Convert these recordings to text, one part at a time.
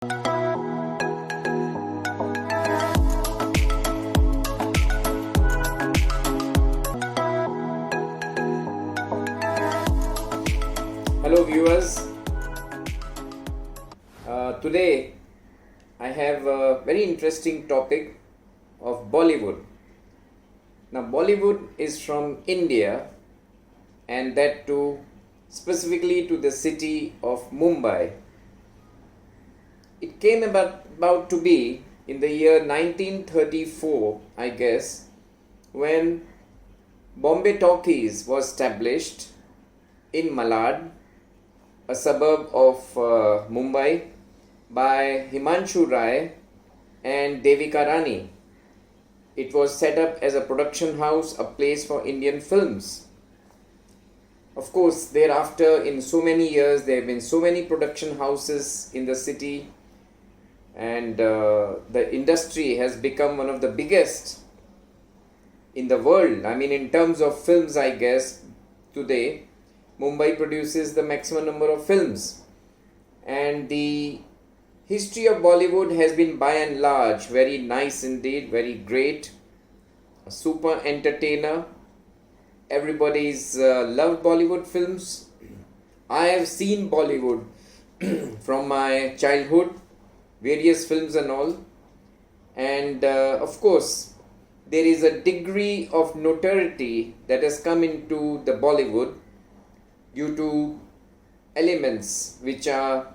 Hello viewers, today I have a very interesting topic of Bollywood. Now Bollywood is from India, and that too specifically to the city of Mumbai. It came about to be in the year 1934, I guess, when Bombay Talkies was established in Malad, a suburb of Mumbai, by Himanshu Rai and Devika Rani. It was set up as a production house, a place for Indian films. Of course, thereafter, in so many years, there have been so many production houses in the city, and the industry has become one of the biggest in the world. I mean, in terms of films, I guess, today, Mumbai produces the maximum number of films, and the history of Bollywood has been by and large very nice indeed, very great, a super entertainer. Everybody's loved Bollywood films. I have seen Bollywood from my childhood, various films and all, and of course there is a degree of notoriety that has come into the Bollywood due to elements which are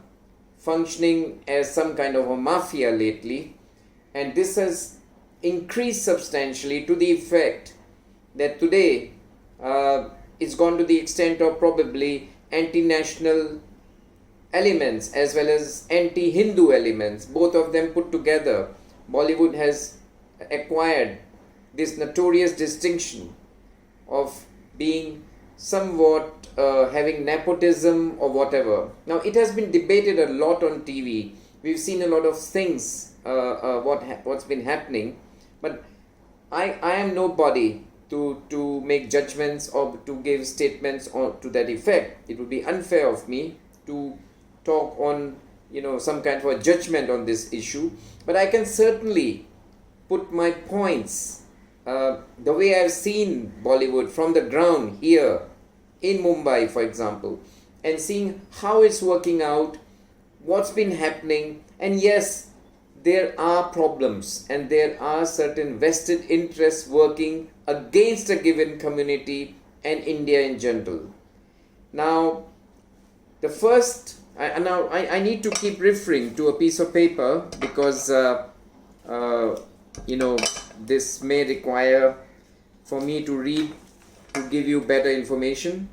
functioning as some kind of a mafia lately, and this has increased substantially to the effect that today it's gone to the extent of probably anti-national elements as well as anti-Hindu elements, both of them put together. Bollywood has acquired this notorious distinction of being somewhat having nepotism or whatever. Now, it has been debated a lot on TV. We've seen a lot of things, what's been happening, but I am nobody to make judgments or to give statements to that effect. It would be unfair of me to talk on some kind of a judgment on this issue, but I can certainly put my points the way I've seen Bollywood from the ground here in Mumbai, for example, and seeing how it's working out, what's been happening. And yes, there are problems and there are certain vested interests working against a given community and India in general. Now, the first, I need to keep referring to a piece of paper because this may require for me to read to give you better information.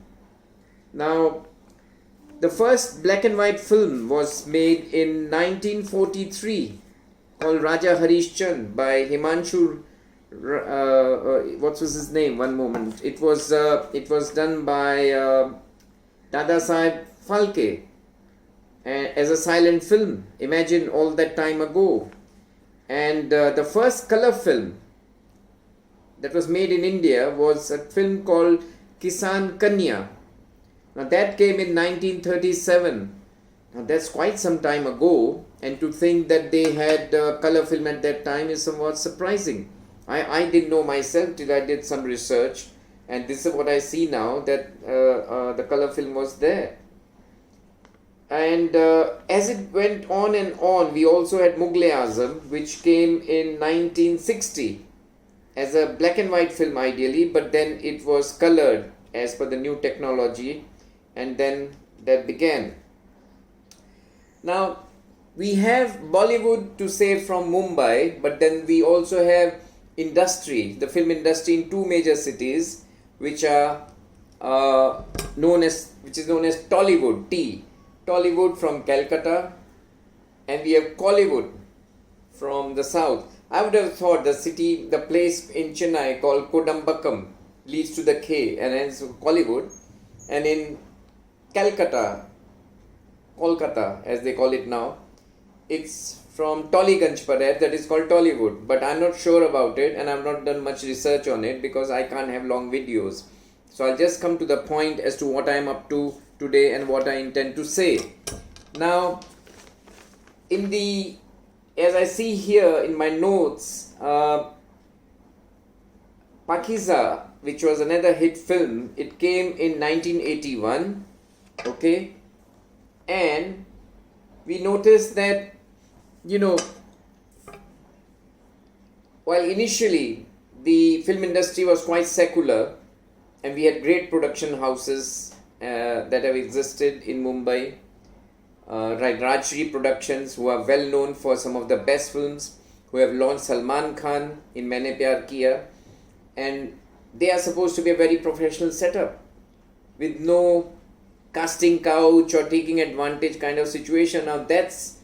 Now, the first black and white film was made in 1943 called Raja Harishchand by Himanshu. What was his name? One moment. It was done by Dada Saheb Phalke as a silent film. Imagine all that time ago. And the first color film that was made in India was a film called Kisan Kanya. Now that came in 1937. Now that's quite some time ago, and to think that they had color film at that time is somewhat surprising. I didn't know myself till I did some research, and this is what I see now, that the color film was there. And as it went on and on, we also had Mughal-e-Azam, which came in 1960 as a black and white film ideally, but then it was colored as per the new technology, and then that began. Now, we have Bollywood to say from Mumbai, but then we also have industry, the film industry in two major cities, which are known as Tollywood, Tollywood from Calcutta, and we have Collywood from the south. I would have thought the place in Chennai called Kodambakam leads to the K, and hence Collywood, and in Kolkata as they call it now, it's from Tollygunj perhaps, that is called Tollywood, but I'm not sure about it and I've not done much research on it because I can't have long videos. So I'll just come to the point as to what I'm up to today and what I intend to say. Now, in the, as I see here in my notes, Pakiza, which was another hit film, it came in 1981, okay, and we noticed that, you know, while initially the film industry was quite secular and we had great production houses that have existed in Mumbai, like Rajshri Productions, who are well known for some of the best films, who have launched Salman Khan in Maine Pyar Kiya, and they are supposed to be a very professional setup with no casting couch or taking advantage kind of situation. Now that's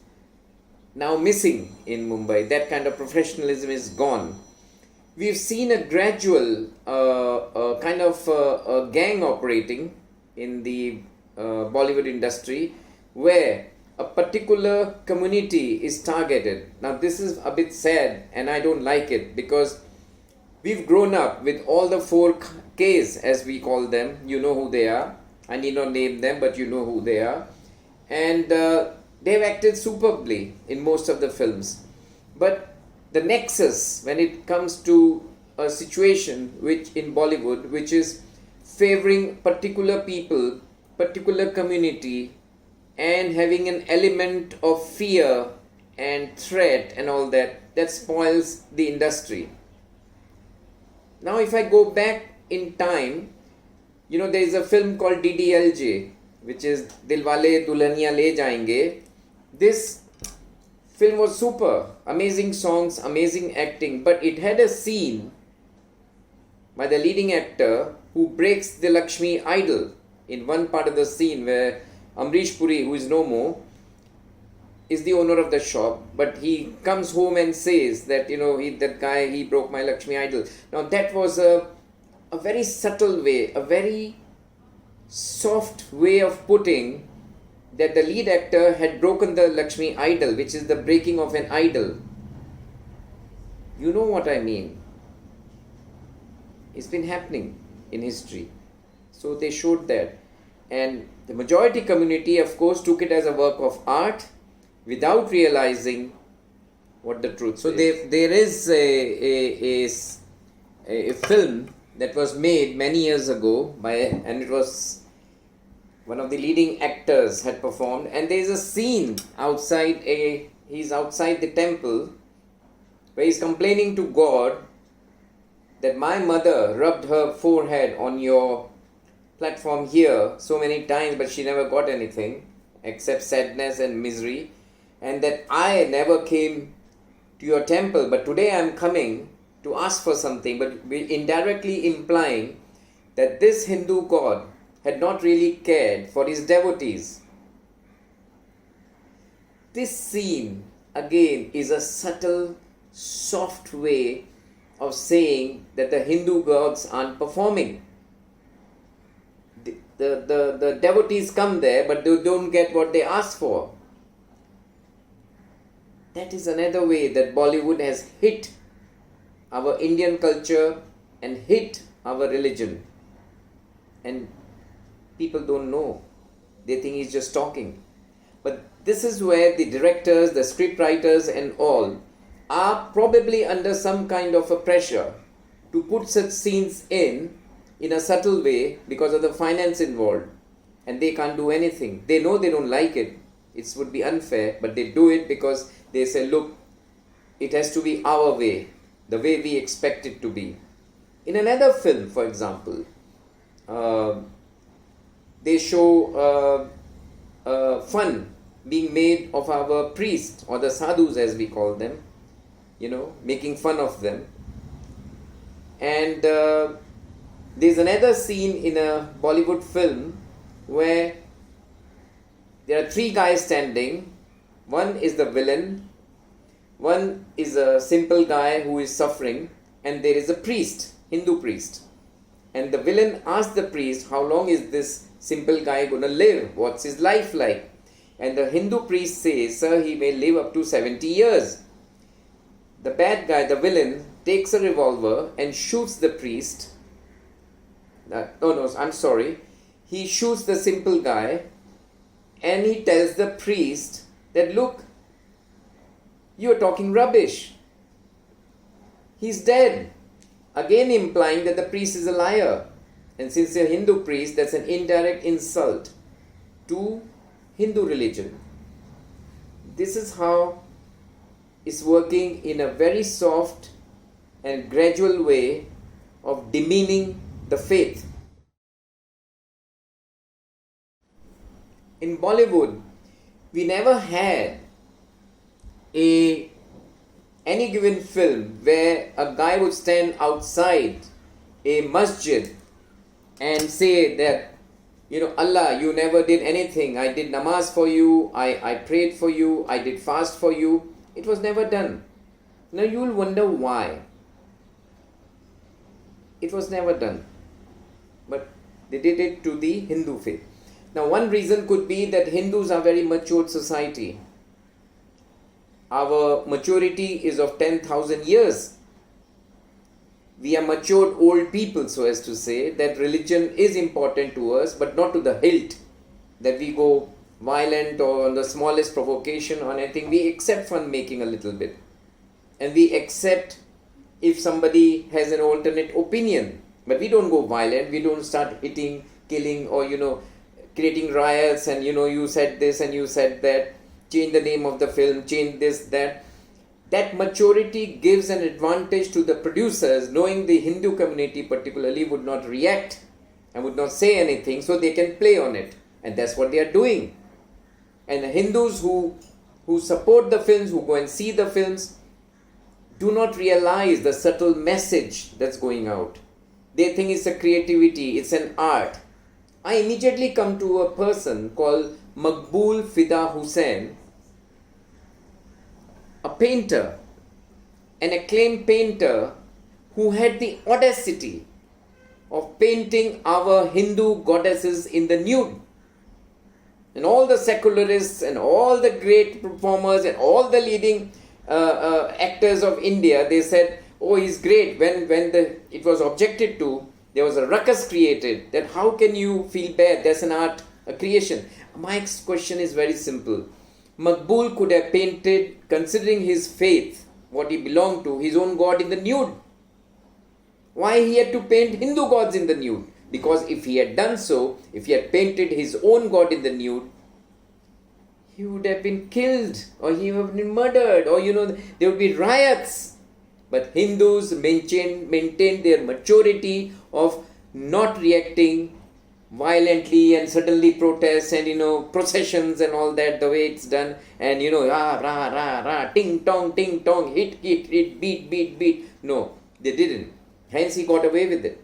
now missing in Mumbai. That kind of professionalism is gone. We've seen a gradual kind of a gang operating in the Bollywood industry where a particular community is targeted. Now this is a bit sad and I don't like it because we've grown up with all the 4Ks as we call them. You know who they are. I need not name them, but you know who they are. And they've acted superbly in most of the films. But the nexus when it comes to a situation which in Bollywood, which is favoring particular people, particular community, and having an element of fear and threat and all that, that spoils the industry. Now if I go back in time, you know, there is a film called DDLJ, which is Dilwale Dulhaniya Le Jayenge. This film was super, amazing songs, amazing acting, but it had a scene by the leading actor who breaks the Lakshmi idol in one part of the scene where Amrish Puri, who is no more, is the owner of the shop, but he comes home and says that, you know, that guy, he broke my Lakshmi idol. Now that was a very subtle way, a very soft way of putting that the lead actor had broken the Lakshmi idol, which is the breaking of an idol. You know what I mean? It's been happening in history. So they showed that. And the majority community, of course, took it as a work of art without realizing what the truth is. There is a film that was made many years ago and it was one of the leading actors had performed, and there is a scene outside he's outside the temple where he's complaining to God that my mother rubbed her forehead on your platform here so many times, but she never got anything except sadness and misery, and that I never came to your temple, but today I'm coming to ask for something, but indirectly implying that this Hindu god had not really cared for his devotees. This scene again is a subtle, soft way of saying that the Hindu gods aren't performing. The devotees come there, but they don't get what they ask for. That is another way that Bollywood has hit our Indian culture and hit our religion. And people don't know. They think he's just talking. But this is where the directors, the script writers and all are probably under some kind of a pressure to put such scenes in a subtle way because of the finance involved. And they can't do anything. They know they don't like it. It would be unfair, but they do it because they say, look, it has to be our way, the way we expect it to be. In another film, for example, they show fun being made of our priests or the sadhus as we call them, you know, making fun of them. And there's another scene in a Bollywood film where there are three guys standing. One is the villain, one is a simple guy who is suffering, and there is a priest, Hindu priest. And the villain asks the priest, how long is this simple guy going to live? What's his life like? And the Hindu priest says, sir, he may live up to 70 years. The bad guy, the villain, takes a revolver and shoots the priest. He shoots the simple guy and he tells the priest that, look, You are talking rubbish. He's dead. Again implying that the priest is a liar. And since they're Hindu priest, that's an indirect insult to Hindu religion. This is how it's working in a very soft and gradual way of demeaning the faith. In Bollywood, we never had any given film where a guy would stand outside a masjid and say that, Allah, you never did anything. I did namaz for you, I prayed for you, I did fast for you. It was never done. Now you will wonder why. It was never done. But they did it to the Hindu faith. Now one reason could be that Hindus are very matured society. Our maturity is of 10,000 years. We are matured old people, so as to say, that religion is important to us, but not to the hilt, that we go violent or on the smallest provocation or anything. We accept fun making a little bit. And we accept if somebody has an alternate opinion. But we don't go violent, we don't start hitting, killing, or creating riots and you said this and you said that, change the name of the film, change this, that. That maturity gives an advantage to the producers, knowing the Hindu community particularly would not react and would not say anything, so they can play on it. And that's what they are doing. And the Hindus who support the films, who go and see the films, do not realize the subtle message that's going out. They think it's a creativity, it's an art. I immediately come to a person called Maqbool Fida Hussain, a painter, an acclaimed painter who had the audacity of painting our Hindu goddesses in the nude. And all the secularists and all the great performers and all the leading actors of India, they said, oh, he's great. When it was objected to, there was a ruckus created that how can you feel bad? That's an art, a creation. My question is very simple. Maqbool could have painted, considering his faith, what he belonged to, his own god in the nude. Why he had to paint Hindu gods in the nude? Because if he had done so, if he had painted his own god in the nude, he would have been killed or he would have been murdered or there would be riots. But Hindus maintained their maturity of not reacting violently and suddenly protests and processions and all that, the way it's done, and rah rah rah rah, ting tong, hit beat. No, they didn't. Hence he got away with it.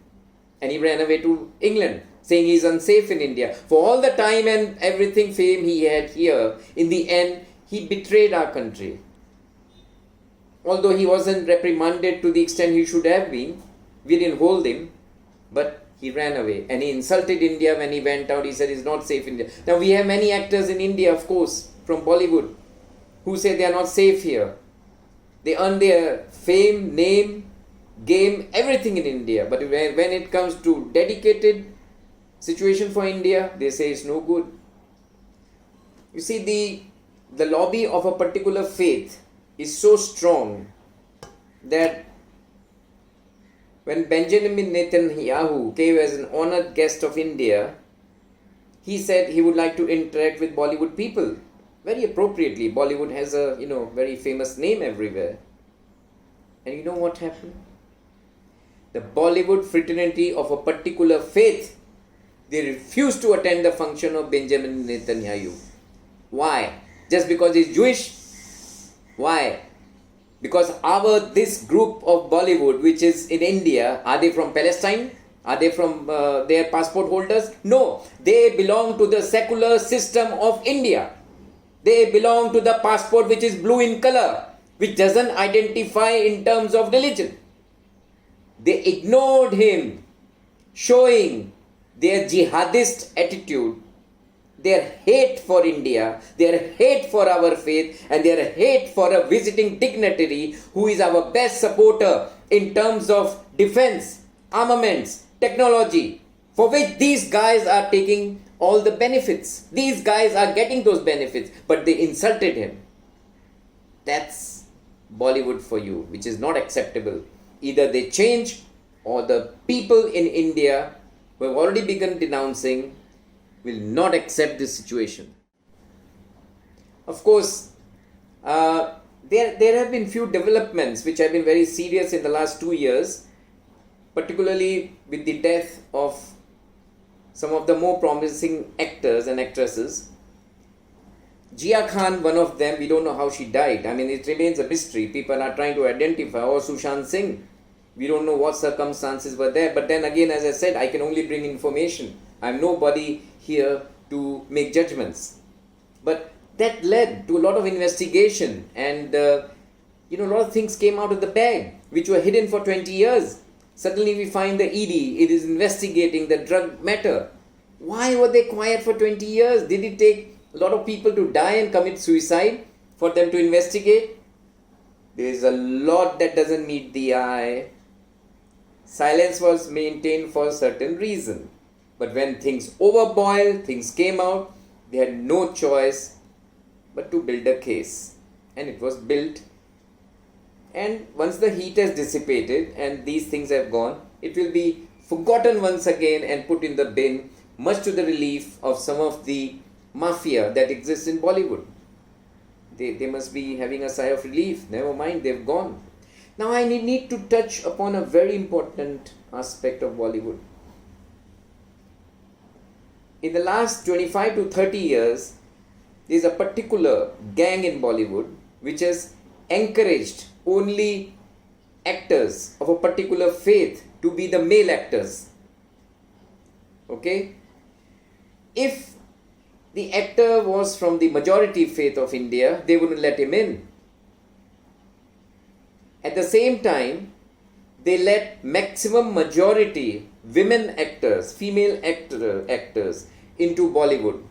And he ran away to England, saying he's unsafe in India. For all the time and everything fame he had here, in the end, he betrayed our country. Although he wasn't reprimanded to the extent he should have been, we didn't hold him, but he ran away. And he insulted India when he went out. He said he's not safe in India. Now we have many actors in India, of course, from Bollywood, who say they are not safe here. They earn their fame, name, game, everything in India. But when it comes to dedicated situation for India, they say it's no good. You see, the lobby of a particular faith is so strong that when Benjamin Netanyahu came as an honored guest of India, he said he would like to interact with Bollywood people. Very appropriately, Bollywood has a very famous name everywhere. And you know what happened? The Bollywood fraternity of a particular faith, they refused to attend the function of Benjamin Netanyahu. Why? Just because he's Jewish? Why? Because this group of Bollywood, which is in India, are they from Palestine? Are they from their passport holders? No, they belong to the secular system of India. They belong to the passport which is blue in color, which doesn't identify in terms of religion. They ignored him, showing their jihadist attitude, their hate for India, their hate for our faith, and their hate for a visiting dignitary who is our best supporter in terms of defense, armaments, technology, for which these guys are taking all the benefits. These guys are getting those benefits, but they insulted him. That's Bollywood for you, which is not acceptable. Either they change, or the people in India who have already begun denouncing will not accept this situation. Of course, there have been few developments which have been very serious in the last 2 years, particularly with the death of some of the more promising actors and actresses. Jia Khan, one of them, we don't know how she died. I mean, it remains a mystery. People are trying to identify. Or Sushant Singh, we don't know what circumstances were there. But then again, as I said, I can only bring information. I'm nobody here to make judgments. But that led to a lot of investigation, and a lot of things came out of the bag which were hidden for 20 years. Suddenly we find the ED, it is investigating the drug matter. Why were they quiet for 20 years? Did it take a lot of people to die and commit suicide for them to investigate? There is a lot that doesn't meet the eye. Silence was maintained for a certain reason. But when things overboiled, things came out, they had no choice but to build a case. And it was built. And once the heat has dissipated and these things have gone, it will be forgotten once again and put in the bin, much to the relief of some of the mafia that exists in Bollywood. They must be having a sigh of relief. Never mind, they've gone. Now I need to touch upon a very important aspect of Bollywood. In the last 25 to 30 years, there is a particular gang in Bollywood which has encouraged only actors of a particular faith to be the male actors. Okay? If the actor was from the majority faith of India, they wouldn't let him in. At the same time, they let maximum majority women actors, female actors into Bollywood.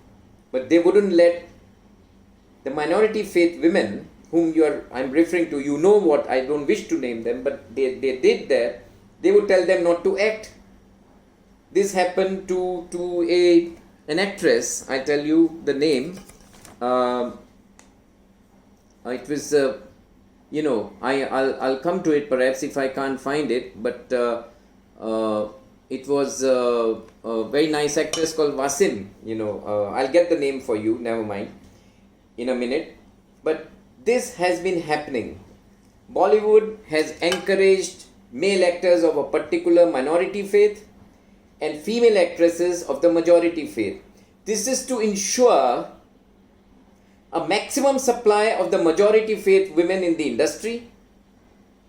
But they wouldn't let the minority faith women whom I'm referring to, you know what, I don't wish to name them, but they did that. They would tell them not to act. This happened to an actress. I tell you the name. It was, I'll come to it perhaps if I can't find it, but it was a very nice actress called Wasim. I'll get the name for you, never mind, in a minute. But this has been happening. Bollywood has encouraged male actors of a particular minority faith and female actresses of the majority faith. This is to ensure a maximum supply of the majority faith women in the industry.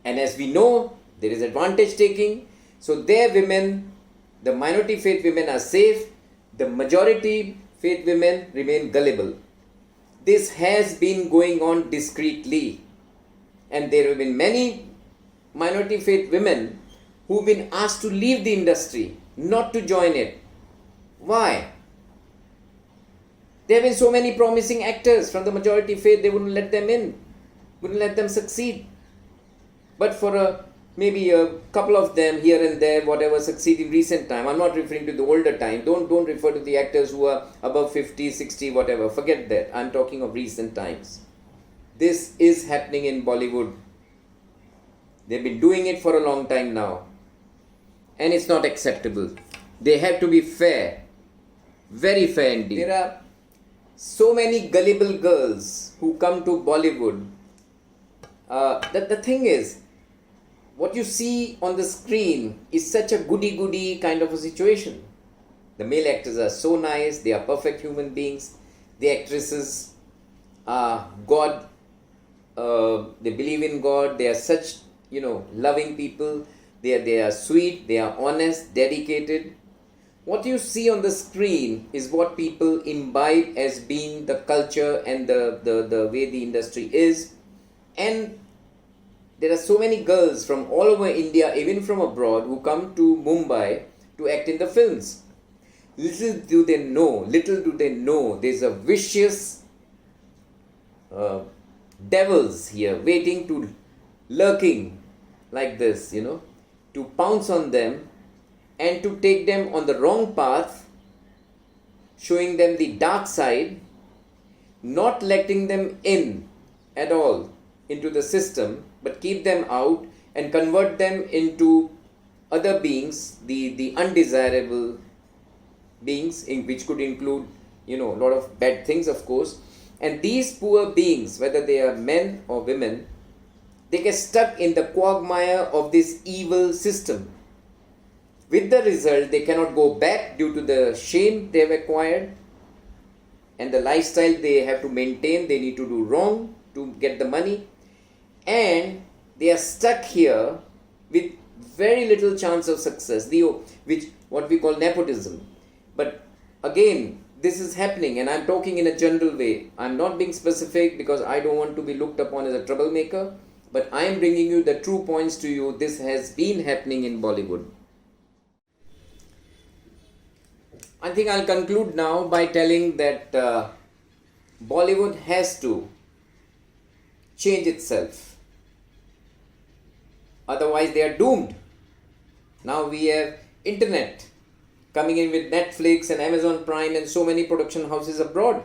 And as we know, there is advantage taking. So their women, the minority faith women are safe. The majority faith women remain gullible. This has been going on discreetly. And there have been many minority faith women who've been asked to leave the industry, not to join it. Why? There have been so many promising actors from the majority faith, they wouldn't let them in, wouldn't let them succeed. But for maybe a couple of them here and there, whatever succeed in recent time, I'm not referring to the older time, don't refer to the actors who are above 50, 60, whatever, forget that, I'm talking of recent times. This is happening in Bollywood. They've been doing it for a long time now. And it's not acceptable. They have to be fair. Very fair indeed. There are so many gullible girls who come to Bollywood. The thing is, what you see on the screen is such a goody-goody kind of a situation. The male actors are so nice, they are perfect human beings. The actresses are God, they believe in God, they are such, loving people. They are sweet, they are honest, dedicated. What you see on the screen is what people imbibe as being the culture and the way the industry is. And there are so many girls from all over India, even from abroad, who come to Mumbai to act in the films. Little do they know, there's a vicious devils here waiting lurking like this, to pounce on them and to take them on the wrong path, showing them the dark side, not letting them in at all. into the system, but keep them out and convert them into other beings, the undesirable beings, in which could include, a lot of bad things, of course. And these poor beings, whether they are men or women, they get stuck in the quagmire of this evil system. With the result, they cannot go back due to the shame they have acquired and the lifestyle they have to maintain. They need to do wrong to get the money, and they are stuck here with very little chance of success, which what we call nepotism. But again, this is happening, and I'm talking in a general way. I'm not being specific because I don't want to be looked upon as a troublemaker, but I am bringing you the true points to you. This has been happening in Bollywood. I think I'll conclude now by telling that Bollywood has to change itself. Otherwise, they are doomed. Now we have internet coming in with Netflix and Amazon Prime and so many production houses abroad.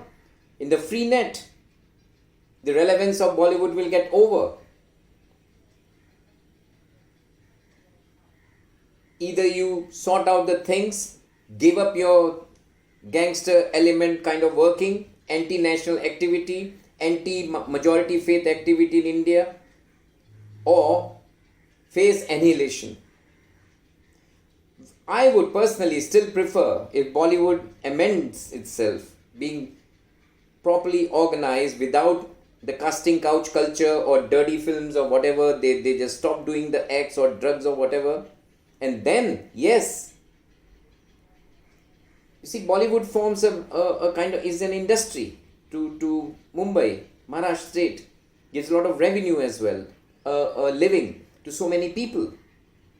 In the free net, the relevance of Bollywood will get over. Either you sort out the things, give up your gangster element kind of working, anti-national activity, anti-majority faith activity in India, or face annihilation. I would personally still prefer if Bollywood amends itself, being properly organized without the casting couch culture or dirty films or whatever. They just stop doing the acts or drugs or whatever. And then, yes, you see, Bollywood forms a kind of, is an industry to Mumbai, Maharashtra state, gives a lot of revenue as well, a living to so many people,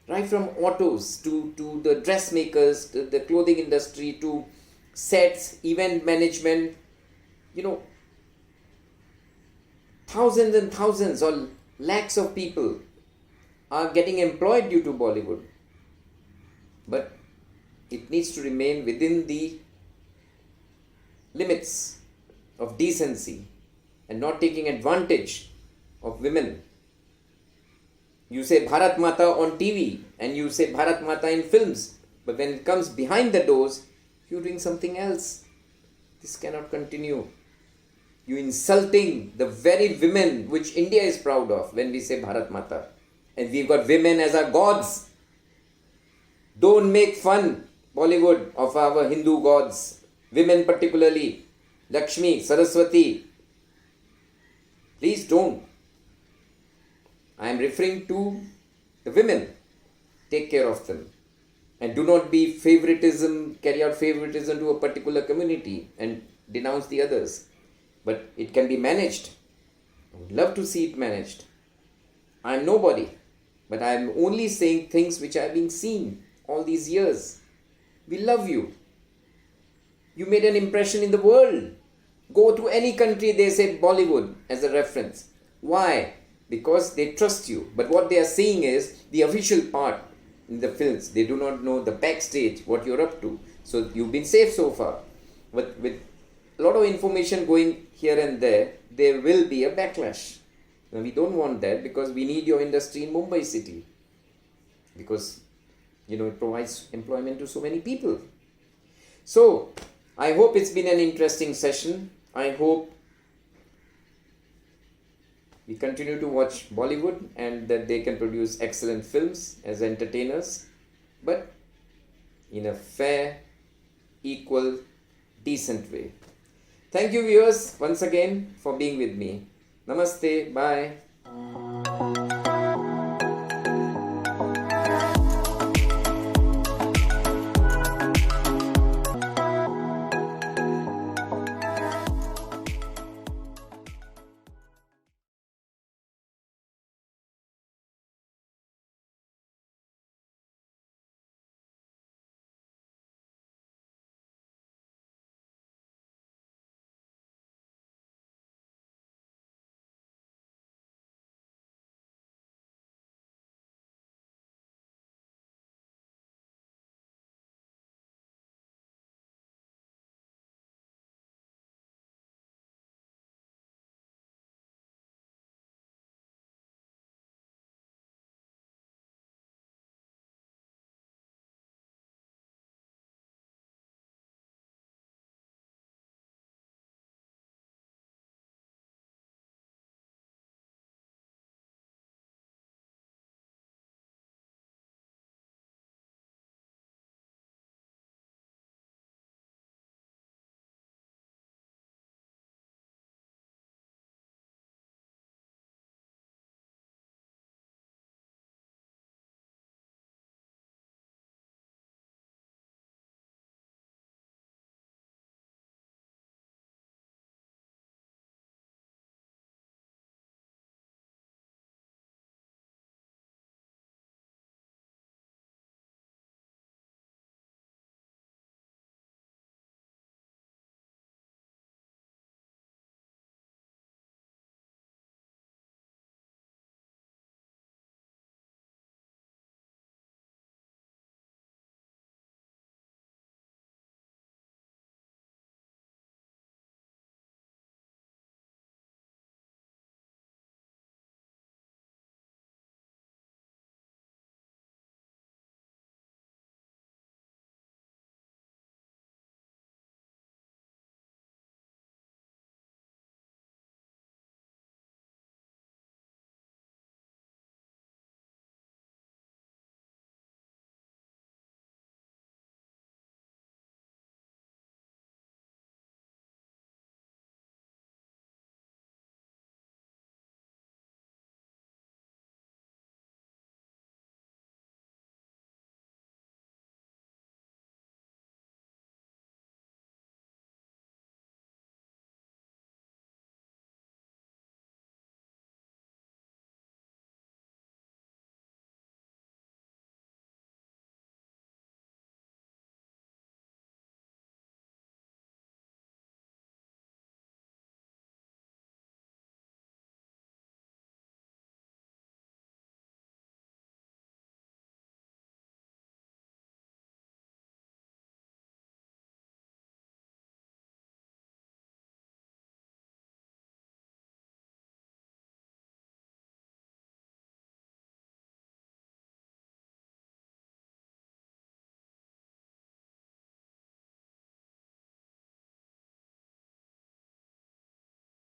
right from autos to the dressmakers, to the clothing industry, to sets, event management, thousands and thousands or lakhs of people are getting employed due to Bollywood. But it needs to remain within the limits of decency and not taking advantage of women. You say Bharat Mata on TV and you say Bharat Mata in films, but when it comes behind the doors, you're doing something else. This cannot continue. You're insulting the very women which India is proud of when we say Bharat Mata. And we've got women as our gods. Don't make fun, Bollywood, of our Hindu gods. Women particularly. Lakshmi, Saraswati. Please don't. I am referring to the women. Take care of them. And do not be carry out favoritism to a particular community and denounce the others. But it can be managed. I would love to see it managed. I am nobody. But I am only saying things which I have been seen all these years. We love you. You made an impression in the world. Go to any country, they say Bollywood as a reference. Why? Because they trust you. But what they are seeing is the official part in the films. They do not know the backstage, what you're up to. So you've been safe so far. But with a lot of information going here and there will be a backlash. Now we don't want that because we need your industry in Mumbai city. Because it provides employment to so many people. So, I hope it's been an interesting session. I hope we continue to watch Bollywood and that they can produce excellent films as entertainers, but in a fair, equal, decent way. Thank you viewers once again for being with me. Namaste. Bye.